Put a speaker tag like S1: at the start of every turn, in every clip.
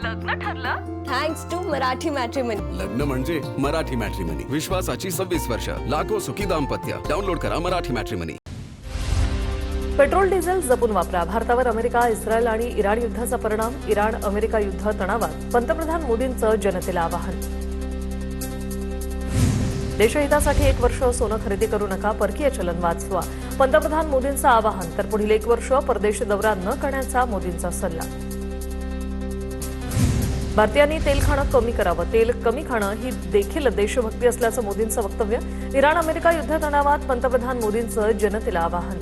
S1: लग्न ठरलं?
S2: Thanks to Marathi matrimony.
S3: लग्न म्हणजे मराठी मॅट्रिमनी. विश्वासाची 26 वर्ष. लाखो सुखी दाम्पत्य. डाउनलोड करा मराठी मॅट्रिमनी.
S4: पेट्रोल डिझेल जपून वापरा. भारतावर अमेरिका, इस्रायल आणि इराण युद्धाचा परिणाम. इराण अमेरिका युद्ध तणावात. पंतप्रधान मोदींचं जनतेला आवाहन. देशहितासाठी 1 वर्ष सोनं खरेदी करू नका, परकीय चलन वाचवा. पंतप्रधान मोदींचं आवाहन. तर पुढील 1 वर्ष परदेश दौरा न करण्याचा मोदींचा सल्ला. भारतीयांनी तेल खाणं कमी करावं. तेल कमी खाणं ही देखील देशभक्ती असल्याचं मोदींचं वक्तव्य. इराण अमेरिका युद्ध तणावात. पंतप्रधान मोदींचं जनतेला आवाहन.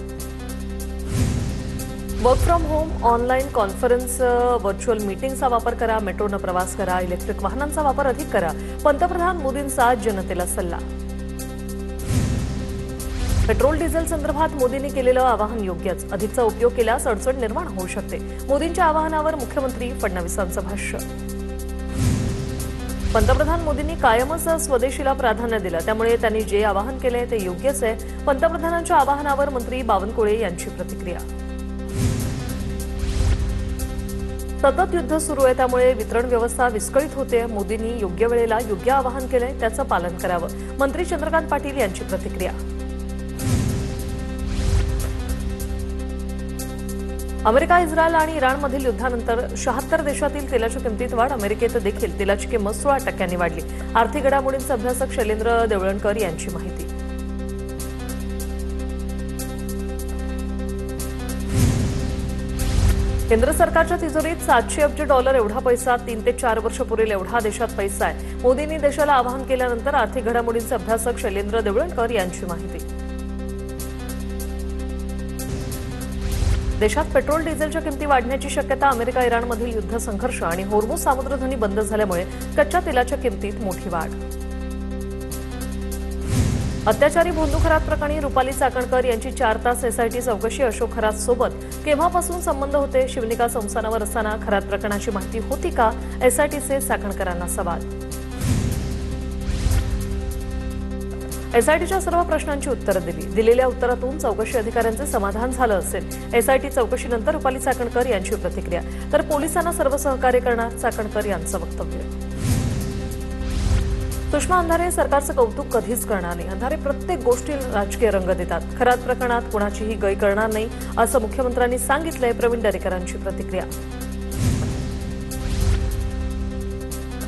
S4: Work from home, online conference, virtual मीटिंगचा वापर करा. मेट्रोनं प्रवास करा. इलेक्ट्रिक वाहनांचा वापर अधिक करा. पंतप्रधान मोदींचा जनतेला सल्ला. पेट्रोल डिझेल संदर्भात मोदींनी केलेलं आवाहन योग्यच. अधिकचा उपयोग केल्यास अडचण निर्माण होऊ शकते. मोदींच्या आवाहनावर मुख्यमंत्री फडणवीसांचं भाष्य. पंतप्रधान मोदींनी कायमच स्वदेशीला प्राधान्य दिलं, त्यामुळे त्यांनी जे आवाहन केले ते योग्यच आहे. पंतप्रधानांच्या आवाहनावर मंत्री बावनकुळे यांची प्रतिक्रिया. सतत युद्ध सुरू आहे, त्यामुळे वितरण व्यवस्था विस्कळीत होते. मोदींनी योग्य वेळेला योग्य आवाहन केलंय, त्याचं पालन करावं. मंत्री चंद्रकांत पाटील यांची प्रतिक्रिया. अमेरिका, इस्रायल आणि इराणमधील युद्धानंतर 76 देशातील तेलाच्या किमतीत वाढ. अमेरिकेत देखील तेलाची किंमत 16% वाढली. आर्थिक घडामोडींचे अभ्यासक शैलेंद्र देवळणकर यांची माहिती. केंद्र सरकारच्या तिजोरीत $700 अब्ज एवढा पैसा 3 ते 4 वर्ष पुरेल एवढा देशात पैसा आहे. मोदींनी देशाला आवाहन केल्यानंतर आर्थिक घडामोडींचे अभ्यासक शैलेंद्र देवळणकर यांची माहिती. देशात पेट्रोल डिझेलच्या किमती वाढण्याची शक्यता. अमेरिका इराणमधील युद्ध संघर्ष आणि होर्मुझ सामुद्रधुनी बंद झाल्यामुळे कच्च्या तेलाच्या किमतीत मोठी वाढ. अत्याचारी भोंदू खरात प्रकरणी रुपाली चाकणकर यांची 4 तास एसआयटी चौकशी. अशोक खरात सोबत केव्हापासून संबंध होते? शिवनिका संस्थानावर असताना खरात प्रकरणाची माहिती होती का? एसआयटीचे चाकणकरांना सवाल. एसआयटीच्या सर्व प्रश्नांची उत्तरं दिली. दिलेल्या उत्तरातून चौकशी अधिकाऱ्यांचे समाधान झालं असेल. एसआयटी चौकशीनंतर रुपाली चाकणकर यांची प्रतिक्रिया. तर पोलिसांना सर्व सहकार्य करणार, चाकणकर यांचं वक्तव्य. सुषमा अंधारे सरकारचं कौतुक कधीच करणार नाही. अंधारे प्रत्येक गोष्टीला राजकीय रंग देतात. खरात प्रकरणात कुणाचीही गय करणार नाही, असं मुख्यमंत्र्यांनी सांगितलंय. प्रवीण दरेकरांची प्रतिक्रिया.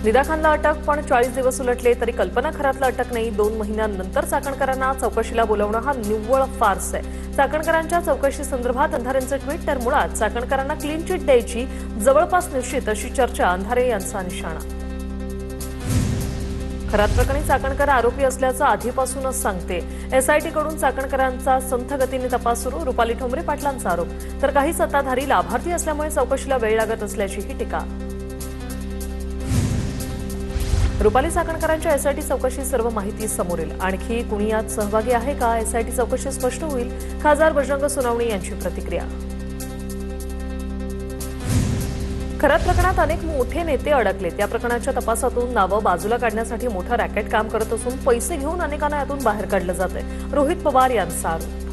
S4: निदा खानला अटक, पण 40 दिवस उलटले तरी कल्पना खरातला अटक नाही. 2 महिन्यांनंतर चाकणकरांना चौकशीला बोलावणं हा निव्वळ फार्स आहे. चाकणकरांच्या चौकशी संदर्भात अंधारेंचं ट्विट. तर मुळात चाकणकरांना क्लीन चिट द्यायची जवळपास निश्चित अशी चर्चा. अंधारे यांचा निशाणा. खरात प्रकरणी चाकणकर आरोपी असल्याचं आधीपासूनच सांगते. एसआयटीकडून चाकणकरांचा संथ गतीने तपास सुरू. रुपाली ठोंबरे पाटलांचा आरोप. तर काही सत्ताधारी लाभार्थी असल्यामुळे चौकशीला वेळ लागत असल्याचीही टीका. रुपाली चाकणकरांच्या एसआयटी चौकशीत सर्व माहिती समोर येईल. आणखी कुणी यात सहभागी आहे का? एसआयटी चौकशी स्पष्ट होईल. खासदार बजरंग सोनवणे यांची प्रतिक्रिया. खरात प्रकरणात अनेक मोठे नेते अडकले. त्या प्रकरणाच्या तपासातून नावं बाजूला काढण्यासाठी मोठं रॅकेट काम करत असून पैसे घेऊन अनेकांना यातून बाहेर काढलं जातंय. रोहित पवार यांचा आरोप.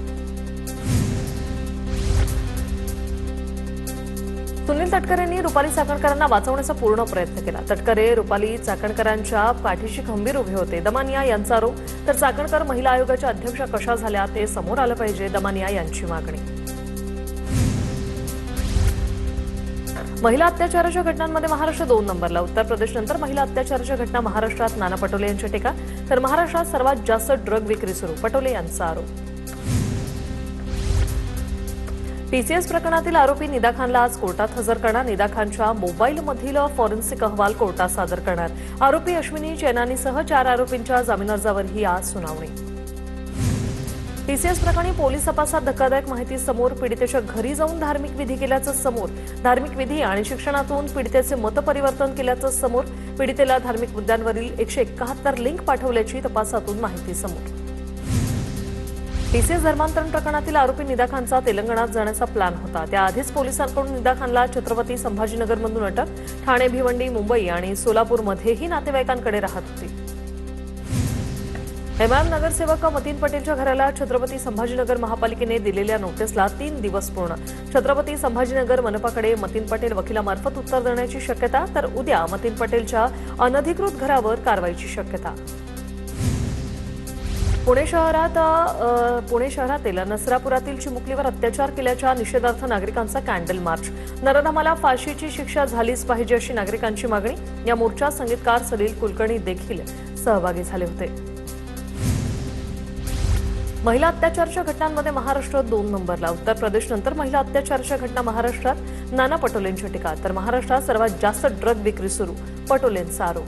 S4: सुनील तटकरेंनी रुपाली चाकणकरांना वाचवण्याचा पूर्ण प्रयत्न केला. तटकरे रुपाली चाकणकरांच्या पाठीशी खंबीर उभे होते. दमानिया यांचा आरोप. तर चाकणकर महिला आयोगाच्या अध्यक्षा कशा झाल्या ते समोर आलं पाहिजे. दमानिया यांची मागणी. महिला अत्याचाराच्या घटनांमध्ये महाराष्ट्र 2 नंबरला. उत्तर प्रदेशनंतर महिला अत्याचाराच्या घटना महाराष्ट्रात. नाना पटोले यांची टीका. तर महाराष्ट्रात सर्वात जास्त ड्रग विक्री सुरू. पटोले यांचा आरोप. टीसीएस प्रकरणातील आरोपी निदा खानला आज कोर्टात हजर करणार. निदा खानच्या मोबाईलमधील फॉरेन्सिक अहवाल कोर्टात सादर करणार. आरोपी अश्विनी चैनानीसह 4 आरोपींच्या जामीन अर्जावरही आज सुनावणी. टीसीएस प्रकरणी पोलीस तपासात धक्कादायक माहिती समोर. पीडितेच्या घरी जाऊन धार्मिक विधी केल्याचं समोर. धार्मिक विधी आणि शिक्षणातून पीडितेचे मतपरिवर्तन केल्याचं समोर. पीडितेला धार्मिक मुद्द्यांवरील 171 लिंक पाठवल्याची तपासातून माहिती समोर. टीसीएस धर्मांतरण प्रकरणातील आरोपी निदा खानचा तेलंगणात जाण्याचा प्लॅन होता. त्याआधीच पोलिसांकडून निदा खानला छत्रपती संभाजीनगरमधून अटक. ठाणे, भिवंडी, मुंबई आणि सोलापूरमध्येही नातेवाईकांकडे राहत होती. एमआयएम नगरसेवक मतीन पटेलच्या घराला छत्रपती संभाजीनगर महापालिकेने दिलेल्या नोटीसला 3 दिवस पूर्ण. छत्रपती संभाजीनगर मनपाकडे मतीन पटेल वकिलामार्फत उत्तर देण्याची शक्यता, तर उद्या मतीन पटेलच्या अनधिकृत घरावर कारवाईची शक्यता. पुणे शहरातील नसरापुरातील चिमुकलीवर अत्याचार केल्याच्या निषेधार्थ नागरिकांचा कॅन्डल मार्च. नराधमाला फाशीची शिक्षा झालीच पाहिजे अशी नागरिकांची मागणी. या मोर्चात संगीतकार सलील कुलकर्णी देखील सहभागी झाले होते. महिला अत्याचाराच्या घटनांमध्ये महाराष्ट्र 2 नंबरला. उत्तर प्रदेशनंतर महिला अत्याचाराच्या घटना महाराष्ट्रात. नाना पटोलेंची टीका, तर महाराष्ट्रात सर्वात जास्त ड्रग विक्री सुरू, पटोलेंचा आरोप.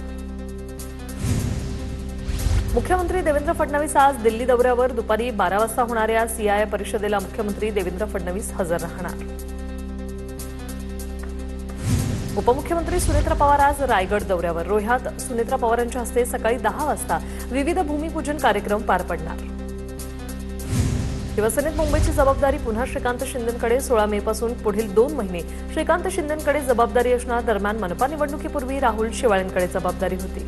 S4: मुख्यमंत्री देवेंद्र फडणवीस आज दिल्ली दौऱ्यावर. दुपारी 12 वाजता होणाऱ्या सीआयआय परिषदेला मुख्यमंत्री देवेंद्र फडणवीस हजर राहणार. उपमुख्यमंत्री सुनेत्रा पवार आज रायगड दौऱ्यावर. रोह्यात सुनेत्रा पवारांच्या हस्ते सकाळी 10 वाजता विविध भूमिपूजन कार्यक्रम पार पडणार. शिवसेनेत मुंबईची जबाबदारी पुन्हा श्रीकांत शिंदेंकडे. 16 मे पासून पुढील 2 महिने श्रीकांत शिंदेंकडे जबाबदारी असणार. दरम्यान मनपा निवडणुकीपूर्वी राहुल शेवाळेंकडे जबाबदारी होती.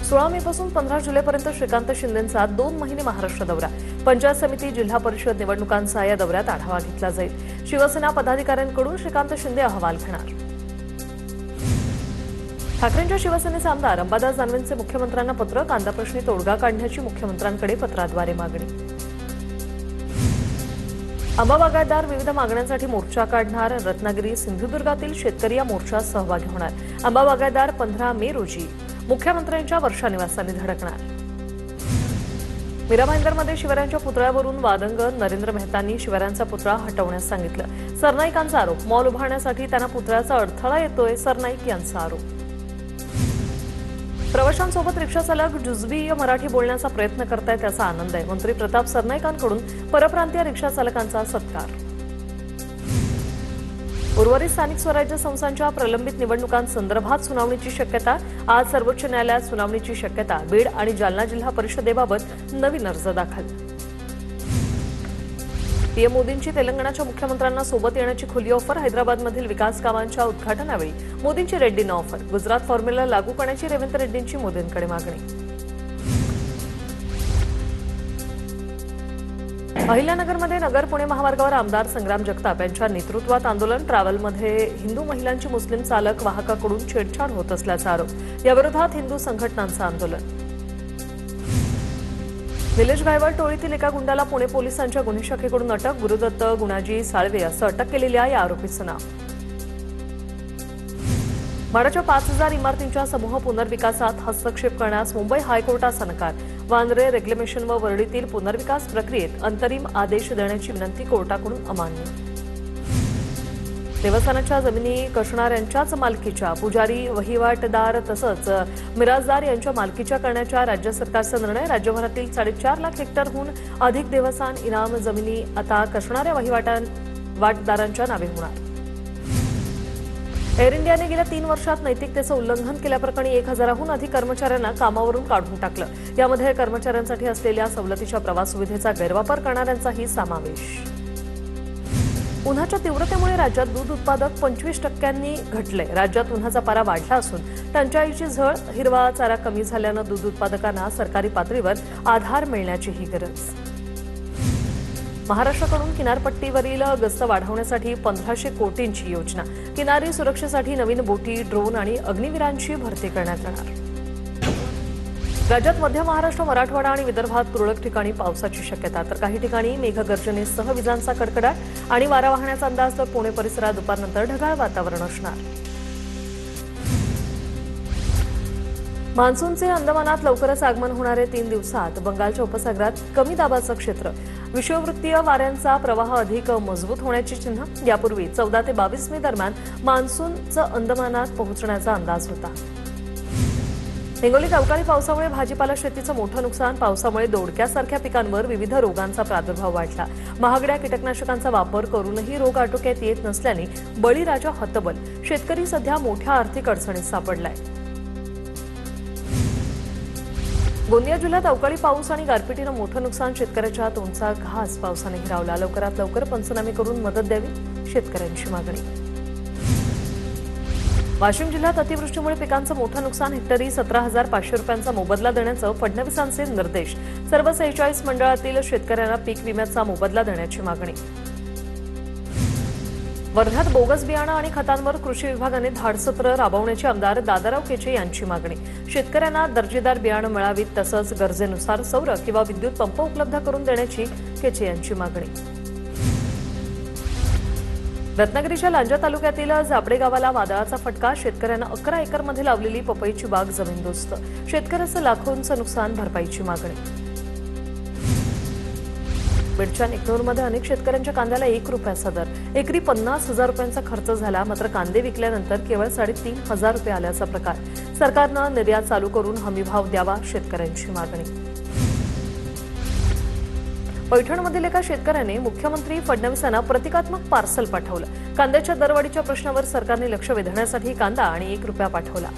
S4: 16 मे पासून 15 जुलैपर्यंत श्रीकांत शिंदेंचा 2 महिने महाराष्ट्र दौरा. पंचायत समिती, जिल्हा परिषद निवडणुकांचा या दौऱ्यात आढावा घेतला जाईल. शिवसेना पदाधिकाऱ्यांकडून श्रीकांत शिंदे अहवाल घेणार. ठाकरेंच्या शिवसेनेचे आमदार अंबादास दानवेंचे मुख्यमंत्र्यांना पत्र. कांदा प्रश्नी तोडगा काढण्याची मुख्यमंत्र्यांकडे पत्राद्वारे मागणी. आंबा बागायतदार विविध मागण्यांसाठी मोर्चा काढणार. रत्नागिरी, सिंधुदुर्गातील शेतकरी या मोर्चात सहभागी होणार. आंबा बागायतदार 15 मे रोजी मुख्यमंत्र्यांच्या वर्षा निवासाने धडकणार. मीरा भाईंदरमध्ये शिवरायांच्या पुतळ्यावरून वादंगन. नरेंद्र मेहतांनी शिवरायांचा पुतळा हटवण्यास सांगितलं. सरनाईकांचा आरोप. मॉल उभारण्यासाठी त्यांना पुतळ्याचा अडथळा येतोय, सरनाईक यांचा आरोप. प्रवाशांसोबत रिक्षाचालक जुजबी मराठी बोलण्याचा प्रयत्न करतायत, त्याचा आनंद आहे. मंत्री प्रताप सरनाईकांकडून परप्रांतीय रिक्षाचालकांचा सत्कार. उर्वरित स्थानिक स्वराज्य संस्थांच्या प्रलंबित निवडणुकांसंदर्भात सुनावणीची शक्यता. आज सर्वोच्च न्यायालयात सुनावणीची शक्यता. बीड आणि जालना जिल्हा परिषदेबाबत नवीन अर्ज दाखल. पीएम मोदींची तेलंगणाच्या मुख्यमंत्र्यांना सोबत येण्याची खुली ऑफर. हैदराबादमधील विकास कामांच्या उद्घाटनावेळी मोदींची रेड्डींना ऑफर. गुजरात फॉर्म्युला लागू करण्याची रेवंत रेड्डींची मोदींकडे मागणी. अहिल्यानगरमध्ये नगर पुणे महामार्गावर आमदार संग्राम जगताप यांच्या नेतृत्वात आंदोलन. ट्रॅव्हलमध्ये हिंदू महिलांची मुस्लिम चालक वाहकाकडून छेडछाड होत असल्याचा आरोप. याविरोधात हिंदू संघटनांचं आंदोलन. निलेश गायवळ टोळीतील एका गुंडाला पुणे पोलिसांच्या गुन्हे शाखेकडून अटक. गुरुदत्त गुणाजी साळवे असं अटक केलेल्या या आरोपीचं नाव. म्हाडाच्या 5000 इमारतींच्या समूह पुनर्विकासात हस्तक्षेप करण्यास मुंबई हायकोर्टाचा नकार. वांद्रे, रेग्लेमेशन व वरळीतील पुनर्विकास प्रक्रियेत अंतरिम आदेश देण्याची विनंती कोर्टाकडून अमान्य. देवस्थानाच्या जमिनी कसणाऱ्यांच्याच मालकीच्या, पुजारी, वहिवाटदार तसंच मिराजदार यांच्या मालकीच्या करण्याच्या राज्य सरकारचा निर्णय. राज्यभरातील 4.5 लाख हेक्टरहून अधिक देवस्थान इनाम जमिनी आता कसणाऱ्या वहिवाटदारांच्या नावे होणार. एअर इंडियाने गेल्या 3 वर्षात नैतिकतेचं उल्लंघन केल्याप्रकरणी 1000हून अधिक कर्मचाऱ्यांना कामावरून काढून टाकलं. यामध्ये कर्मचाऱ्यांसाठी असलेल्या सवलतीच्या प्रवास सुविधेचा गैरवापर करणाऱ्यांचाही समावेश. उन्हाच्या तीव्रतेमुळे राज्यात दूध उत्पादक 25% घटले. राज्यात उन्हाचा पारा वाढला असून टंचाईची झळ. हिरवा चारा कमी झाल्यानं दूध उत्पादकांना सरकारी पातळीवर आधार मिळण्याचीही गरज. महाराष्ट्राकडून किनारपट्टीवरील गस्त वाढवण्यासाठी 1500 कोटींची योजना. किनारी सुरक्षेसाठी नवीन बोटी, ड्रोन आणि अग्निवीरांची भरती करण्यात येणार. राज्यात मध्य महाराष्ट्र, मराठवाडा आणि विदर्भात तुरळक ठिकाणी पावसाची शक्यता, तर काही ठिकाणी मेघगर्जनेसह विजांचा कडकडाट आणि वारा वाहण्याचा अंदाज. तर पुणे परिसरात दुपारनंतर ढगाळ वातावरण असणार. मान्सूनचे अंदमानात लवकरच आगमन होणारे 3 दिवसात. बंगालच्या उपसागरात कमी दाबाचं क्षेत्र. विषुववृत्तीय वाऱ्यांचा प्रवाह अधिक मजबूत होण्याची चिन्ह. यापूर्वी 14 ते 22 मे दरम्यान मान्सूनचं अंदमानात पोहोचण्याचा अंदाज होता. हिंगोलीत अवकाळी पावसामुळे भाजीपाला शेतीचं मोठं नुकसान. पावसामुळे दोडक्यासारख्या पिकांवर विविध रोगांचा प्रादुर्भाव वाढला. महागड्या कीटकनाशकांचा वापर करूनही रोग आटोक्यात येत नसल्याने बळीराजा हतबल. शेतकरी सध्या मोठ्या आर्थिक अडचणीत सापडलाय. गोंदिया जिल्ह्यात अवकाळी पाऊस आणि गारपिटीनं मोठं नुकसान. शेतकऱ्याच्या तोंडचा घास पावसाने हिरावला. लवकरात लवकर पंचनामे करून मदत द्यावी, शेतकऱ्यांची मागणी. वाशिम जिल्ह्यात अतिवृष्टीमुळे पिकांचं मोठं नुकसान. हेक्टरी 17,500 रुपयांचा मोबदला देण्याचं फडणवीसांचे निर्देश. सर्व 46 मंडळातील शेतकऱ्यांना पीक विम्याचा मोबदला देण्याची मागणी. वर्ध्यात बोगस बियाणं आणि खतांवर कृषी विभागाने धाडसत्र राबवण्याची आमदार दादाराव केचे यांची मागणी. शेतकऱ्यांना दर्जेदार बियाणं मिळावीत, तसंच गरजेनुसार सौर किंवा विद्युत पंप उपलब्ध करून देण्याची केचे यांची मागणी. रत्नागिरीच्या लांजा तालुक्यातील जाबडे गावाला वादळाचा फटका. शेतकऱ्यांना 11 एकरमध्ये लावलेली पपईची बाग जमीनदोस्त. शेतकऱ्याचं लाखोंचं नुकसान, भरपाईची मागणी. बीडच्या निकनूरमध्ये अनेक शेतकऱ्यांच्या कांद्याला 1 रुपयाचा दर. एकरी 50,000 रुपयांचा खर्च झाला, मात्र कांदे विकल्यानंतर केवळ 3,500 रुपये आल्याचा प्रकार. सरकारनं निर्यात चालू करून हमीभाव द्यावा, शेतकऱ्यांची मागणी. पैठणमधील एका शेतकऱ्याने मुख्यमंत्री फडणवीसांना प्रतिकात्मक पार्सल पाठवलं. कांद्याच्या दरवाढीच्या प्रश्नावर सरकारने लक्ष वेधण्यासाठी कांदा आणि 1 रुपया पाठवला.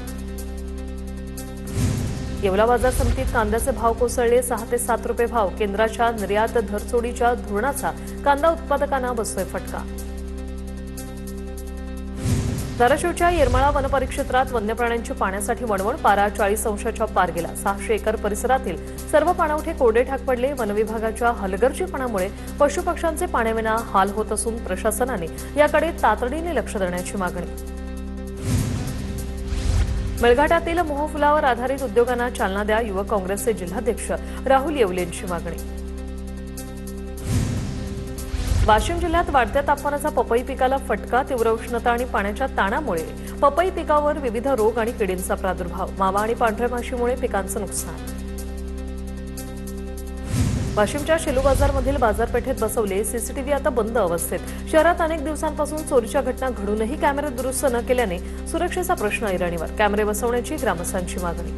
S4: येवला बाजार समितीत कांद्याचे भाव कोसळले. 6 ते 7 रुपये भाव. केंद्राच्या निर्यात धरसोडीच्या धोरणाचा कांदा उत्पादकांना बसतोय फटका. धाराशिवच्या येरमाळा वनपरिक्षेत्रात वन्य प्राण्यांची पाण्यासाठी वणवण. पारा 40 अंशाच्या पार गेला. 600 एकर परिसरातील सर्व पाणवठे कोरडे ठाक पडले. वनविभागाच्या हलगर्जीपणामुळे पशुपक्ष्यांचे पाण्याविना हाल होत असून प्रशासनाने याकडे तातडीने लक्ष देण्याची मागणी. मेळघाटातील मोहफुलावर आधारित उद्योगांना चालना द्या. युवक काँग्रेसचे जिल्हाध्यक्ष राहुल येवले यांची मागणी. वाशिम जिल्ह्यात वाढत्या तापमानाचा पपई पिकाला फटका. तीव्र उष्णता आणि पाण्याच्या ताणामुळे पपई पिकावर विविध रोग आणि किडींचा प्रादुर्भाव. मावा आणि पांढऱ्या माशीमुळे पिकांचं नुकसान. वाशिमच्या शेलू बाजारमधील बाजारपेठेत बसवले सीसीटीव्ही आता बंद अवस्थेत. शहरात अनेक दिवसांपासून चोरीच्या घटना घडूनही कॅमेरे दुरुस्त न केल्याने सुरक्षेचा प्रश्न ऐरणीवर. कॅमेरे बसवण्याची ग्रामस्थांची मागणी.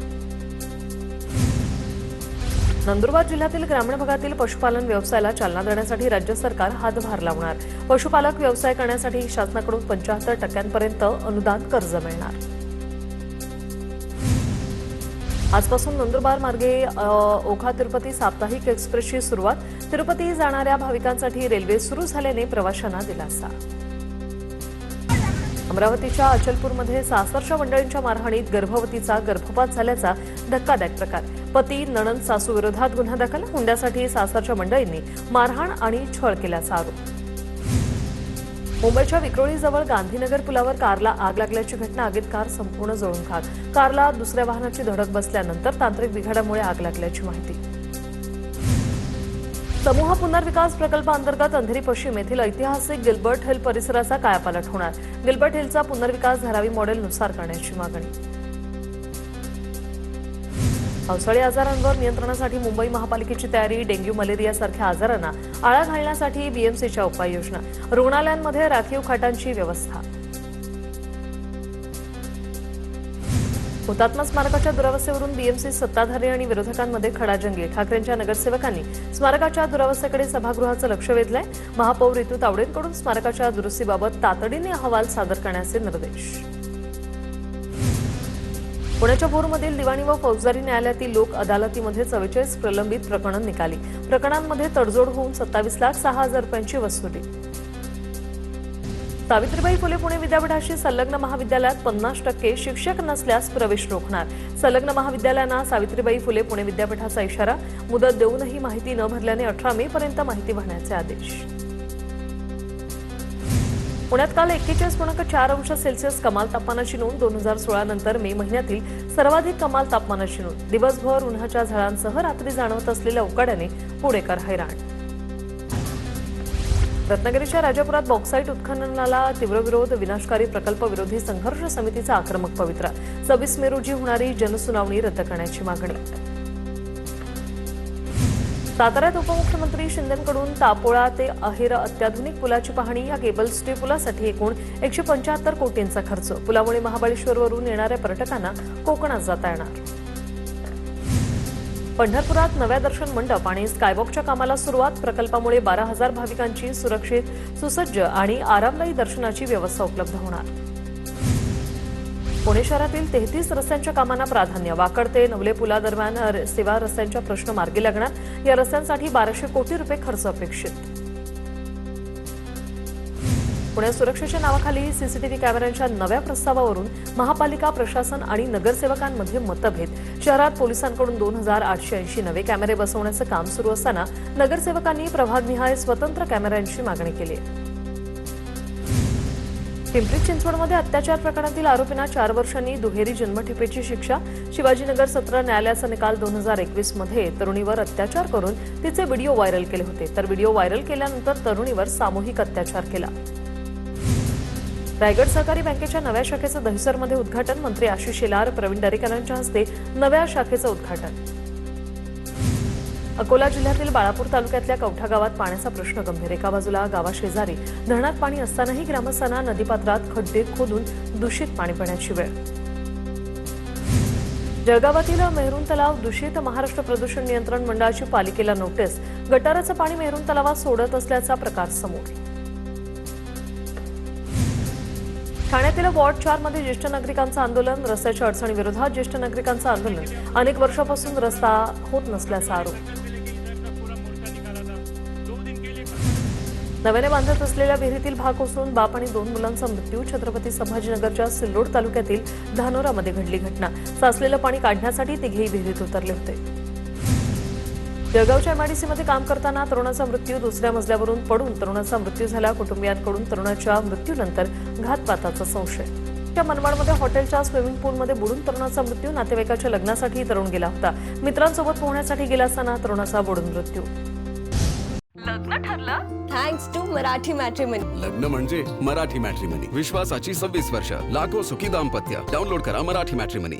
S4: नंदुरबार जिल्ह्यातील ग्रामीण भागातील पशुपालन व्यवसायाला चालना देण्यासाठी राज्य सरकार हातभार लावणार. पशुपालक व्यवसाय करण्यासाठी शासनाकडून 75% अनुदान कर्ज मिळणार. आजपासून नंदुरबार मार्गे ओखा तिरुपती साप्ताहिक एक्सप्रेसची सुरुवात. तिरुपती जाणाऱ्या भाविकांसाठी रेल्वे सुरू झाल्याने प्रवाशांना दिलासा. अमरावतीच्या अचलपूरमध्ये सासरच्या मंडळींच्या मारहाणीत गर्भवतीचा गर्भपात झाल्याचा धक्कादायक प्रकार. पती नणंद सासू विरोधात गुन्हा दाखल. हुंड्यासाठी सासरच्या मंडळींनी मारहाण आणि छळ केल्याचा आरोप. मुंबईच्या विक्रोळीजवळ गांधीनगर पुलावर कारला आग लागल्याची घटना. आगीत कार संपूर्ण जळून खाक. कारला दुसऱ्या वाहनाची धडक बसल्यानंतर तांत्रिक बिघाडामुळे आग लागल्याची माहिती. समूह पुनर्विकास प्रकल्पाअंतर्गत अंधेरी पश्चिम येथील ऐतिहासिक गिल्बर्ट हिल परिसराचा कायापालट होणार. गिल्बर्ट हिलचा पुनर्विकास धारावी मॉडेलनुसार करण्याची मागणी. पावसाळी आजारांवर नियंत्रणासाठी मुंबई महापालिकेची तयारी. डेंग्यू मलेरिया सारख्या आजारांना आळा घालण्यासाठी बीएमसीच्या उपाययोजना. रुग्णालयांमध्ये राखीव खाटांची व्यवस्था. हुतात्मा स्मारकाच्या दुरावस्थेवरून बीएमसी सत्ताधारी आणि विरोधकांमध्ये खडाजंगी. ठाकरेंच्या नगरसेवकांनी स्मारकाच्या दुरावस्थेकडे सभागृहाचं लक्ष वेधलंय. महापौर ऋतू तावडेंकडून स्मारकाच्या दुरुस्तीबाबत तातडीने अहवाल सादर करण्याचे निर्देश. पुण्याच्या भोरमधील दिवाणी व फौजदारी न्यायालयातील लोक अदालतीमध्ये 44 प्रलंबित प्रकरणं निकाली. प्रकरणांमध्ये तडजोड होऊन 27,06,000 रुपयांची वसुली. सावित्रीबाई फुले पुणे विद्यापीठाशी संलग्न महाविद्यालयात 50% शिक्षक नसल्यास प्रवेश रोखणार. संलग्न महाविद्यालयांना सावित्रीबाई फुले पुणे विद्यापीठाचा इशारा. मुदत देऊनही माहिती न भरल्याने 18 मे पर्यंत माहिती भरण्याचे आदेश. पुण्यात काल 41.4 अंश सेल्सिअस कमाल तापमानाची नोंद. 2016 नंतर मे महिन्यातील सर्वाधिक कमाल तापमानाची नोंद. दिवसभर उन्हाच्या झळांसह रात्री जाणवत असलेल्या उकाड्याने पुणेकर हैराण. रत्नागिरीच्या राजापुरात बॉक्साईट उत्खननाला तीव्र विरोध. विनाशकारी प्रकल्प विरोधी संघर्ष समितीचा आक्रमक पवित्रा. 26 मे रोजी होणारी जनसुनावणी रद्द करण्याची मागणी. साताऱ्यात उपमुख्यमंत्री शिंदेंकडून तापोळा ते अहेर अत्याधुनिक पुलाची पाहणी. या केबल स्टे पुलासाठी एकूण 175 कोटींचा खर्च. पुलामुळे महाबळेश्वरवरून येणाऱ्या पर्यटकांना कोकणात जाता येणार. पंढरपुरात नव्या दर्शन मंडप आणि स्कायवॉकच्या कामाला सुरुवात. प्रकल्पामुळे 12,000 भाविकांची सुरक्षित, सुसज्ज आणि आरामदायी दर्शनाची व्यवस्था उपलब्ध होणार. पुणे शहरातील 33 रस्त्यांच्या कामांना प्राधान्य. वाकड ते नवले पुलादरम्यान सेवा रस्त्यांचा प्रश्न मार्गी लागणार. या रस्त्यांसाठी 1200 कोटी रुपये खर्च अपेक्षित. पुण्यात सुरक्षेच्या नावाखाली सीसीटीव्ही कॅमेऱ्यांच्या नव्या प्रस्तावावरून महापालिका प्रशासन आणि नगरसेवकांमध्ये मतभेद. शहरात पोलिसांकडून 2880 नवे कॅमेरे बसवण्याचं काम सुरू असताना नगरसेवकांनी प्रभागनिहाय स्वतंत्र कॅमेऱ्यांची मागणी केली आहे. पिंपरी चिंचवडमध्ये अत्याचार प्रकरणातील आरोपींना 4 वर्षांनी दुहेरी जन्मठेपेची शिक्षा. शिवाजीनगर सत्र न्यायालयाचा निकाल 2021 मध्ये तरुणीवर अत्याचार करून तिचे व्हिडिओ व्हायरल केले होते. तर व्हिडिओ व्हायरल केल्यानंतर तरुणीवर सामूहिक अत्याचार केला. रायगड सहकारी बँकेच्या नव्या शाखेचं दहिसरमध्ये उद्घाटन. मंत्री आशिष शेलार, प्रवीण दरेकर यांच्या हस्ते नव्या शाखेचं उद्घाटन. अकोला जिल्ह्यातील बाळापूर तालुक्यातल्या कवठा गावात पाण्याचा प्रश्न गंभीर. एका बाजूला गावाशेजारी धरणात पाणी असतानाही ग्रामस्थांना नदीपात्रात खड्डे खोदून दूषित पाणी पिण्याची वेळ. जळगावातील मेहरून तलाव दूषित. महाराष्ट्र प्रदूषण नियंत्रण मंडळाची पालिकेला नोटीस. गटाराचं पाणी मेहरून तलावात सोडत असल्याचा प्रकार समोर. ठाण्यातील वॉर्ड 4 मध्ये ज्येष्ठ नागरिकांचं आंदोलन. रस्त्याच्या अडचणीविरोधात ज्येष्ठ नागरिकांचं आंदोलन. अनेक वर्षापासून रस्ता होत नसल्याचा आरोप. नव्याने बांधत असलेल्या विहिरीतील भाग कोसळून बाप आणि 2 मुलांचा मृत्यू. छत्रपती संभाजीनगरच्या सिल्लोड तालुक्यातील धानोरामध्ये घडली घटना. साचलेलं पाणी काढण्यासाठी तिघेही विहिरीत उतरले होते. जळगावच्या एमआयडीसीमध्ये काम करताना तरुणाचा मृत्यू. दुसऱ्या मजल्यावरून पडून तरुणाचा मृत्यू झाला. कुटुंबियांकडून तरुणाच्या मृत्यूनंतर घातपाताचा संशय. मनमाडमध्ये हॉटेलच्या स्विमिंग पूलमध्ये बुडून तरुणाचा मृत्यू. नातेवाईकाच्या लग्नासाठी तरुण गेला होता. मित्रांसोबत पोहण्यासाठी गेला असताना तरुणाचा बुडून मृत्यू. लग्न ठरलं
S2: थँक्स टू मराठी मॅट्रिमनी.
S3: लग्न म्हणजे मराठी मॅट्रिमनी. विश्वासाची 26 वर्ष. लाखो सुखी दाम्पत्य. डाउनलोड करा मराठी मॅट्रिमनी.